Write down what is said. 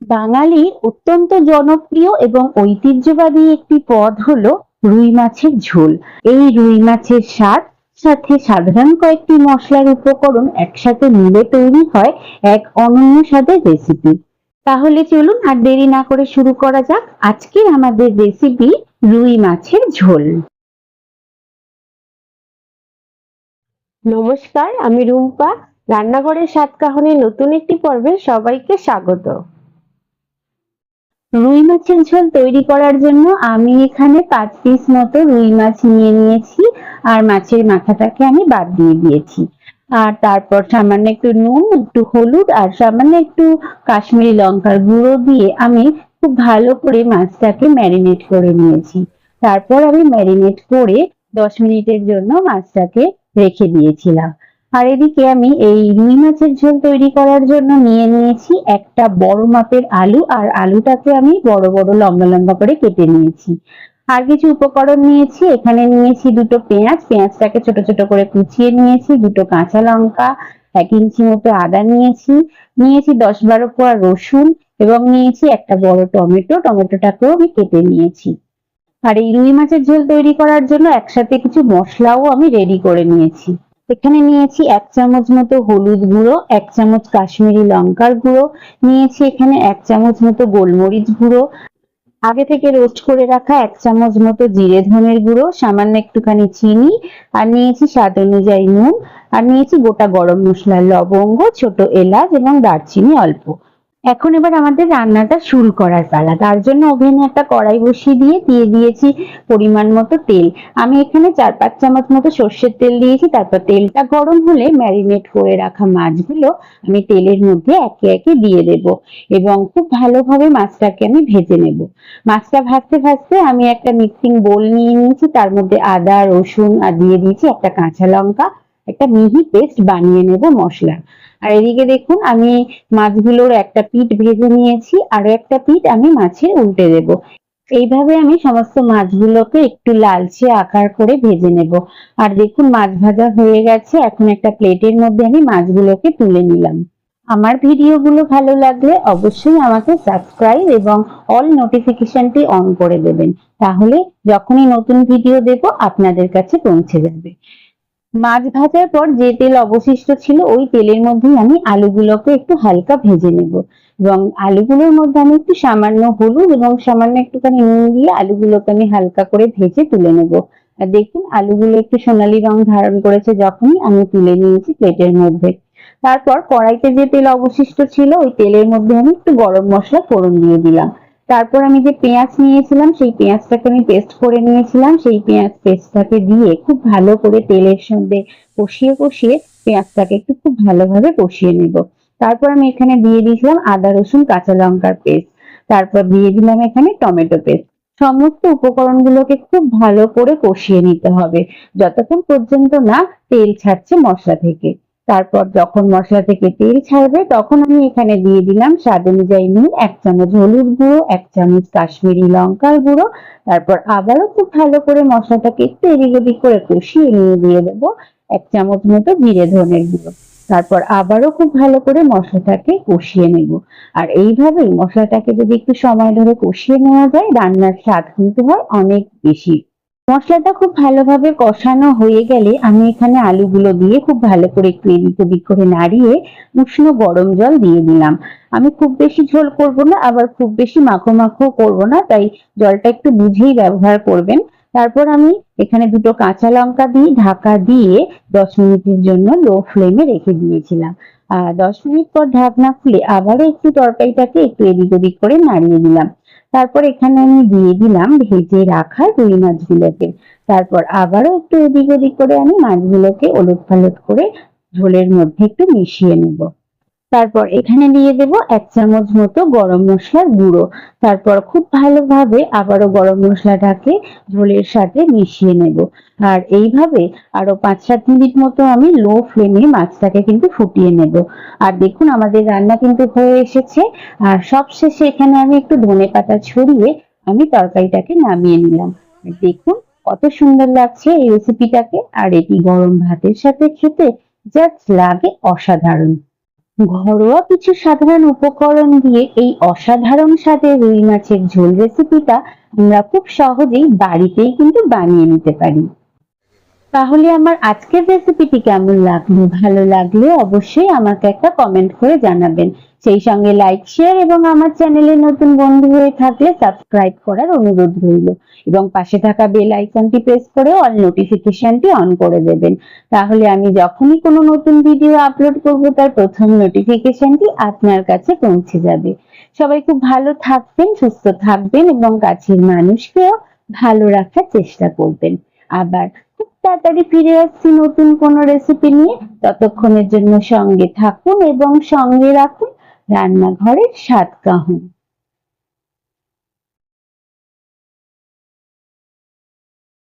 বাঙালির অত্যন্ত জনপ্রিয় এবং ঐতিহ্যবাহী একটি পদ হলো রুই মাছের ঝোল। এই রুই মাছের স্বাদ সাথে সাধারণ কয়েকটি মশলার উপকরণ একসাথে মিলে তৈরি হয় এক অনন্য স্বাদের রেসিপি। তাহলে চলুন আর দেরি না করে শুরু করা যাক আজকে আমাদের রেসিপি রুই মাছের ঝোল। নমস্কার, আমি রুম্পা। রান্নাঘরের স্বাদ কাহনের নতুন একটি পর্বে সবাইকে স্বাগত। রুই মাছের ঝোল তৈরি করার জন্য আমি এখানে 5 পিস মতো রুই মাছ নিয়ে নিয়েছি আর মাছের মাথাটাকে আমি বাদ দিয়ে দিয়েছি। আর তারপর সামান্য একটু নুন, একটু হলুদ আর সামান্য একটু কাশ্মীরি লঙ্কার গুঁড়ো দিয়ে আমি খুব ভালো করে মাছটাকে ম্যারিনেট করে নিয়েছি। তারপর আমি ম্যারিনেট করে 10 মিনিটের জন্য মাছটাকে রেখে দিয়েছিলাম। আর এদিকে আমি এই রুই মাছের ঝোল তৈরি করার জন্য নিয়ে নিয়েছি একটা বড় মাপের আলু, আর আলুটাকে আমি বড় বড় লম্বা লম্বা করে কেটে নিয়েছি। আর কিছু উপকরণ নিয়েছি, এখানে নিয়েছি দুটো পেঁয়াজ, পেঁয়াজটাকে ছোট ছোট করে কুচিয়ে নিয়েছি, দুটো কাঁচা লঙ্কা, 1 ইঞ্চি মতো আদা নিয়েছি, নিয়েছি 10-12 কোয়া রসুন এবং নিয়েছি একটা বড় টমেটো, টমেটোটাকেও আমি কেটে নিয়েছি। আর এই রুই মাছের ঝোল তৈরি করার জন্য একসাথে কিছু মশলাও আমি রেডি করে নিয়েছি। এখানে নিয়েছি 1 চামচ মতো হলুদ গুঁড়ো, 1 চামচ কাশ্মীরি লঙ্কার গুঁড়ো, নিয়েছি এখানে 1 চামচ মতো গোলমরিচ গুঁড়ো, আগে থেকে রোস্ট করে রাখা 1 চামচ মতো জিরে ধনের গুঁড়ো, সামান্য একটুখানি চিনি, আর নিয়েছি স্বাদ অনুযায়ী নুন, আর নিয়েছি গোটা গরম মশলা, লবঙ্গ, ছোট এলাচ এবং দারচিনি অল্প। এখন এবার আমাদের রান্নাটা শুরু করার পালা। তার জন্য ওভেনে একটা কড়াই বসিয়ে দিয়ে দিয়েছি পরিমাণ মতো তেল। আমি এখানে 4-5 চামচ মতো সর্ষের তেল দিয়েছি। তারপর তেলটা গরম হলে ম্যারিনেট করে রাখা মাছগুলো আমি তেলের মধ্যে একে একে দিয়ে দেব এবং খুব ভালোভাবে মাছটাকে আমি ভেজে নেব। মাছটা ভাজতে ভাজতে আমি একটা মিক্সিং বোল নিয়ে নিয়েছি, তার মধ্যে আদা, রসুন আর দিয়ে দিয়েছি একটা কাঁচা লঙ্কা, একটা মিহি পেস্ট বানিয়ে নেব মশলা। আর এদিকে দেখুন আমি মাছগুলোর একটা পিঠ ভেজে নিয়েছি, আরো একটা পিঠ আমি মাছের উল্টে দেব। এইভাবে আমি সমস্ত মাছগুলোকে একটু লালচে আকার করে ভেজে নেব। আর দেখুন মাছ ভাজা হয়ে গেছে, এখন একটা প্লেটের মধ্যে আমি মাছগুলোকে তুলে নিলাম। আমার ভিডিওগুলো ভালো লাগলে অবশ্যই আমাকে সাবস্ক্রাইব এবং অল নোটিফিকেশনটি অন করে দেবেন, তাহলে যখনই নতুন ভিডিও দেব আপনাদের কাছে পৌঁছে যাবে। মাছ ভাজার পর যে তেল অবশিষ্ট ছিল ওই তেলের মধ্যেই আমি আলুগুলোকে একটু হালকা ভেজে নেব এবং আলুগুলোর মধ্যে আমি একটু সামান্য হলুদ এবং সামান্য একটুখানি নুন দিয়ে আলুগুলোকে আমি হালকা করে ভেজে তুলে নেব। আর দেখুন আলুগুলো একটু সোনালী রং ধারণ করেছে যখনই, আমি তুলে নিয়েছি প্লেটের মধ্যে। তারপর কড়াইতে যে তেল অবশিষ্ট ছিল ওই তেলের মধ্যে আমি একটু গরম মশলা ফোড়ন দিয়ে দিলাম। তারপর আমি যে পেঁয়াজ নিয়েছিলাম সেই পেঁয়াজটাকে আমি পেস্ট করে নিয়েছিলাম, সেই পেঁয়াজ পেস্টটাকে দিয়ে খুব ভালো করে তেলের সঙ্গে কষিয়ে কষিয়ে পেঁয়াজটাকে একটু খুব ভালোভাবে কষিয়ে নেব। তারপর আমি এখানে দিয়ে দিয়েছিলাম আদা, রসুন, কাঁচা লঙ্কার পেস্ট, তারপর দিয়ে দিলাম এখানে টমেটো পেস্ট। সমস্ত উপকরণগুলোকে খুব ভালো করে কষিয়ে নিতে হবে যতক্ষণ পর্যন্ত না তেল ছাড়ছে মশলা থেকে। তারপর যখন মশলা থেকে তেল ছাড়বে তখন আমি এখানে দিয়ে দিলাম স্বাদ অনুযায়ী নুন, 1 চামচ হলুদ গুঁড়ো, 1 চামচ কাশ্মীরি লঙ্কার গুঁড়ো। তারপর আবারও খুব ভালো করে মশলাটাকে একটু এদিক ওদিক করে কষিয়ে নিয়ে দিয়ে দেবো 1 চামচ মতো জিরে ধনের গুঁড়ো। তারপর আবারও খুব ভালো করে মশলাটাকে কষিয়ে নেব। আর এইভাবেই মশলাটাকে যদি একটু সময় ধরে কষিয়ে নেওয়া যায় রান্নার স্বাদ কিন্তু হয় অনেক বেশি। মশলাটা খুব ভালোভাবে কষানো হয়ে গেলে আমি এখানে আলুগুলো দিয়ে খুব ভালো করে একটু এদিক ওদিক করে নাড়িয়ে উষ্ণ গরম জল দিয়ে দিলাম। আমি খুব বেশি ঝোল করব না, আবার খুব বেশি মাখো মাখো করব না, তাই জলটা একটু বুঝেই ব্যবহার করবেন। তারপর আমি এখানে দুটো কাঁচা লঙ্কা দিয়ে ঢাকা দিয়ে 10 মিনিটের জন্য লো ফ্লেমে রেখে দিয়েছিলাম। আর 10 মিনিট পর ঢাকনা খুলে আবারও একটু তরকারিটাকে একটু এদিক ওদিক করে নাড়িয়ে দিলাম। তারপর এখানে আমি দিয়ে দিলাম ভেজে রাখা রুই মাছগুলোকে। তারপর আবারও একটু এদিক ওদিক করে আমি মাছগুলোকে ওলট পালট করে ঝোলের মধ্যে একটু মিশিয়ে নেব। তারপর এখানে দিয়ে দেব 1 চামচ মতো গরম মশলার গুঁড়ো। তারপর খুব ভালোভাবে আবারও গরম মশলাটাকে ঝোলের সাথে মিশিয়ে নেব। আর এইভাবে আরো 5-7 মিনিট মতো আমি লো ফ্লেমে মাছটাকে কিন্তু ফুটিয়ে নেব। আর দেখুন আমাদের রান্না কিন্তু হয়ে এসেছে। আর সবশেষে এখানে আমি একটু ধনেপাতা ছড়িয়ে আমি তরকারিটাকে নামিয়ে নিলাম। দেখুন কত সুন্দর লাগছে এই রেসিপিটাকে, আর এটি গরম ভাতের সাথে খেতে জাস্ট লাগে অসাধারণ। ঘরোয়া কিছু সাধারণ উপকরণ দিয়ে এই অসাধারণ স্বাদের রুই মাছের ঝোল রেসিপিটা আমরা খুব সহজেই বাড়িতেই কিন্তু বানিয়ে নিতে পারি। তাহলে আমার আজকের রেসিপিটি কেমন লাগলো? ভালো লাগলে অবশ্যই আমাকে একটা কমেন্ট করে জানাবেন। সেই সঙ্গে লাইক, শেয়ার এবং আমার চ্যানেলে নতুন বন্ধু হয়ে থাকলে সাবস্ক্রাইব করার অনুরোধ রইল এবং পাশে থাকা বেল আইকনটি প্রেস করে অল নোটিফিকেশনটি অন করে দেবেন। তাহলে আমি যখনই কোনো নতুন ভিডিও আপলোড করব তার প্রথম নোটিফিকেশনটি আপনার কাছে পৌঁছে যাবে। সবাই খুব ভালো থাকবেন, সুস্থ থাকবেন এবং কাছের মানুষকেও ভালো রাখার চেষ্টা করবেন। আবার খুব তাড়াতাড়ি ফিরে আসছি নতুন কোনো রেসিপি নিয়ে। ততক্ষণের জন্য সঙ্গে থাকুন এবং সঙ্গে রাখুন রান্নাঘরের স্বাদ কাহন।